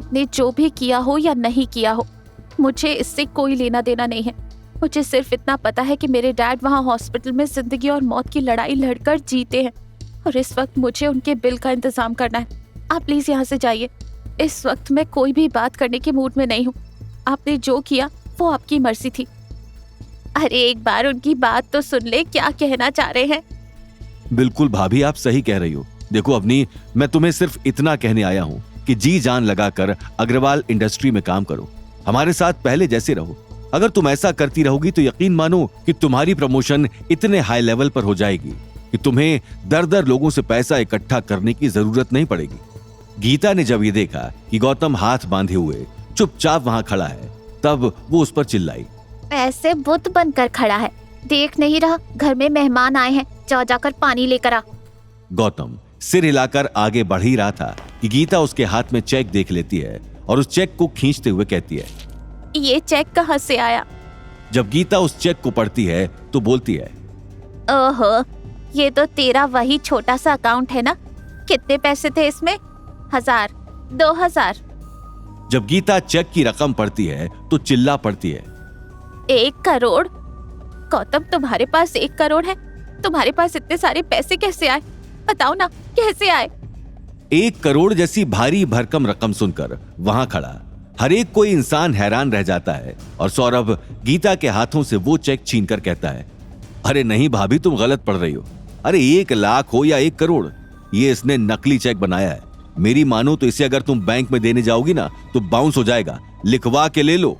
आपने जो भी किया हो या नहीं किया हो, मुझे इससे कोई लेना देना नहीं है। मुझे सिर्फ इतना पता है कि मेरे डैड वहाँ हॉस्पिटल में जिंदगी और मौत की लड़ाई लड़कर जीते हैं और इस वक्त मुझे उनके बिल का इंतजाम करना है। आप प्लीज यहाँ से जाइए। इस वक्त मैं कोई भी बात करने के मूड में नहीं हूँ। आपने जो किया वो आपकी मर्जी थी। अरे एक बार उनकी बात तो सुन ले, क्या कहना चाह रहे हैं। बिल्कुल भाभी, आप सही कह रही हो। देखो अवनी, मैं तुम्हें सिर्फ इतना कहने आया हूँ कि जी जान लगाकर अग्रवाल इंडस्ट्री में काम करो, हमारे साथ पहले जैसे रहो। अगर तुम ऐसा करती रहोगी तो यकीन मानो कि तुम्हारी प्रमोशन इतने हाई लेवल पर हो जाएगी कि तुम्हें दर दर लोगों से पैसा इकट्ठा करने की जरूरत नहीं पड़ेगी। गीता ने जब ये देखा कि गौतम हाथ बांधे हुए चुपचाप वहां खड़ा है, तब वो उस पर चिल्लाई, ऐसे बुत बनकर खड़ा है, देख नहीं रहा घर में मेहमान आए हैं, जाकर पानी लेकर आ। गौतम सिर हिलाकर आगे बढ़ ही रहा था कि गीता उसके हाथ में चेक देख लेती है और उस चेक को खींचते हुए कहती है, ये चेक कहाँ से आया। जब गीता उस चेक को पढ़ती है तो बोलती है, ओहो, ये तो तेरा वही छोटा सा अकाउंट है ना। कितने पैसे थे इसमें? 1000, 2000। जब गीता चेक की रकम पढ़ती है तो चिल्ला पड़ती है, 1 करोड़? गौतम, तुम्हारे पास 1 करोड़ है? तुम्हारे पास इतने सारे पैसे कैसे आए? बताओ ना, कैसे आए? 1 करोड़ जैसी भारी भरकम रकम सुनकर वहां खड़ा हर एक कोई इंसान हैरान रह जाता है और सौरभ गीता के हाथों से वो चेक छीनकर कहता है, अरे नहीं भाभी, तुम गलत पढ़ रही हो। अरे 1 लाख हो या 1 करोड़, ये इसने नकली चेक बनाया है। मेरी मानो तो इसे अगर तुम बैंक में देने जाओगी ना तो बाउंस हो जाएगा, लिखवा के ले लो।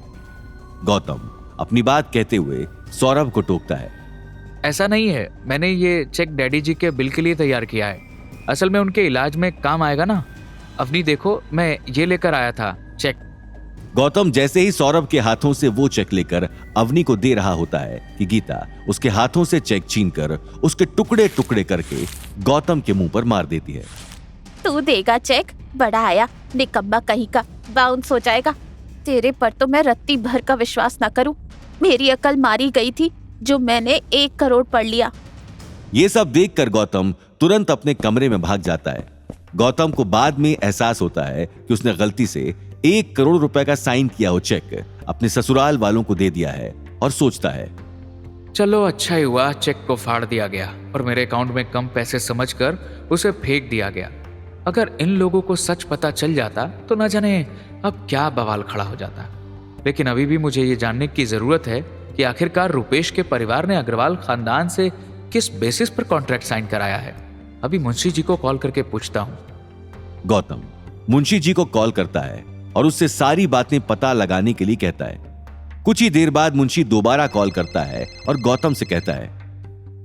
गौतम अपनी बात कहते हुए सौरभ को टोकता है, ऐसा नहीं है, मैंने ये चेक डैडी जी के बिल के लिए तैयार किया है। असल में उनके इलाज में काम आएगा ना। अवनी देखो, मैं ये लेकर आया था चेक। गौतम जैसे ही सौरभ के हाथों से वो चेक लेकर अवनी को दे रहा होता है कि गीता उसके हाथों से चेक छीनकर उसके टुकड़े टुकड़े करके गौतम के मुंह पर मार देती है। तू देगा चेक? बड़ा आया, निकम्मा कहीं का, बाउंस हो जाएगा। तेरे पर तो मैं रत्ती भर का विश्वास ना करूं। मेरी अकल मारी गई थी जो मैंने 1 करोड़ पढ़ लिया। ये सब देखकर गौतम तुरंत अपने कमरे में भाग जाता है। गौतम को बाद में एहसास होता है कि उसने गलती से 1 करोड़ रुपए का साइन किया हो चेक अपने ससुराल वालों को दे दिया है और सोचता है, चलो अच्छा ही हुआ चेक को फाड़ दिया गया और मेरे अकाउंट में कम पैसे समझकर उसे फेंक दिया गया। अगर इन लोगों को सच पता चल जाता तो न जाने अब क्या बवाल खड़ा हो जाता। लेकिन अभी भी मुझे ये जानने की जरूरत है कि आखिरकार रुपेश के परिवार ने अग्रवाल खानदान से किस बेसिस पर कॉन्ट्रैक्ट साइन कराया है। अभी मुंशी जी को कॉल करके पूछता हूँ। गौतम मुंशी जी को कॉल करता है और उससे सारी बातें पता लगाने के लिए कहता है। कुछ ही देर बाद मुंशी दोबारा कॉल करता है और गौतम से कहता है,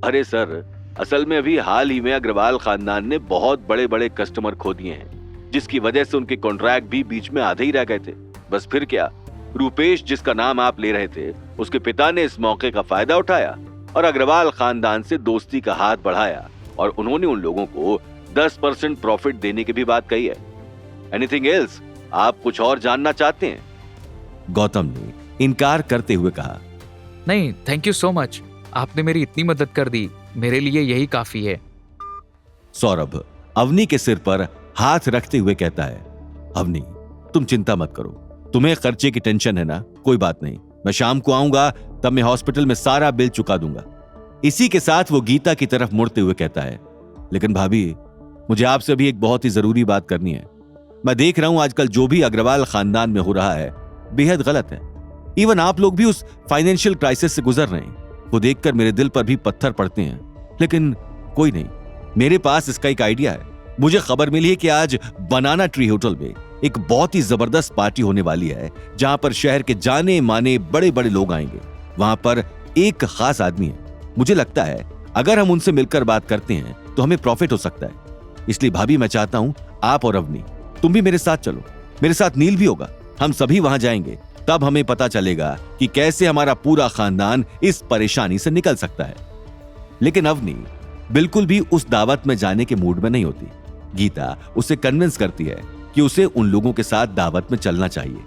अरे सर, असल में अभी हाल ही में अग्रवाल खानदान ने बहुत बड़े बड़े कस्टमर खो दिए हैं, जिसकी वजह से उनके कॉन्ट्रैक्ट भी बीच में आधे ही रह गए थे। बस फिर क्या, रुपेश जिसका नाम आप ले रहे थे, उसके पिता ने इस मौके का फायदा उठाया और अग्रवाल खानदान से दोस्ती का हाथ बढ़ाया और उन्होंने उन लोगों को 10% प्रॉफिट देने की भी बात कही है। Anything else? आप कुछ और जानना चाहते हैं? गौतम ने इनकार करते हुए कहा, नहीं, थैंक यू सो मच, आपने मेरी इतनी मदद कर दी, मेरे लिए यही काफी है। सौरभ अवनी के सिर पर हाथ रखते हुए कहता है, अवनी तुम चिंता मत करो, तुम्हें खर्चे की टेंशन है ना, कोई बात नहीं, मैं शाम को आऊंगा तब मैं हॉस्पिटल में सारा बिल चुका दूंगा। इसी के साथ वो गीता की तरफ मुड़ते हुए कहता है, लेकिन भाभी, मुझे आपसे अभी एक बहुत ही जरूरी बात करनी है। मैं देख रहा हूं आजकल जो भी अग्रवाल खानदान में हो रहा है बेहद गलत है। इवन आप लोग भी उस फाइनेंशियल क्राइसिस से गुजर रहे हैं, वो देखकर मेरे दिल पर भी पत्थर पड़ते हैं। लेकिन कोई नहीं, मेरे पास इसका एक आइडिया है। मुझे खबर मिली है कि आज बनाना ट्री होटल में एक बहुत ही जबरदस्त पार्टी होने वाली है, जहां पर शहर के जाने माने बड़े बड़े लोग आएंगे। वहां पर एक खास आदमी है, मुझे लगता है अगर हम उनसे मिलकर बात करते हैं तो हमें प्रॉफिट हो सकता है। इसलिए भाभी, मैं चाहता हूं आप और अवनी तुम भी मेरे साथ चलो, मेरे साथ नील भी होगा। हम सभी वहां जाएंगे, तब हमें पता चलेगा कि कैसे हमारा पूरा खानदान इस परेशानी से निकल सकता है। लेकिन अवनी बिल्कुल भी उस दावत में जाने के मूड में नहीं होती। गीता उसे कन्विंस करती है कि उसे उन लोगों के साथ दावत में चलना चाहिए।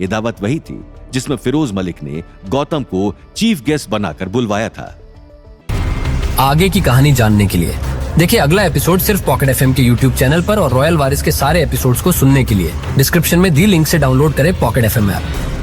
यह दावत वही थी जिसमें फिरोज मलिक ने गौतम को चीफ गेस्ट बनाकर बुलवाया था। आगे की कहानी जानने के लिए देखिए अगला एपिसोड सिर्फ पॉकेट एफएम के यूट्यूब चैनल पर और रॉयल वारिस के सारे एपिसोड्स को सुनने के लिए डिस्क्रिप्शन में दी लिंक से डाउनलोड करें पॉकेट एफएम ऐप।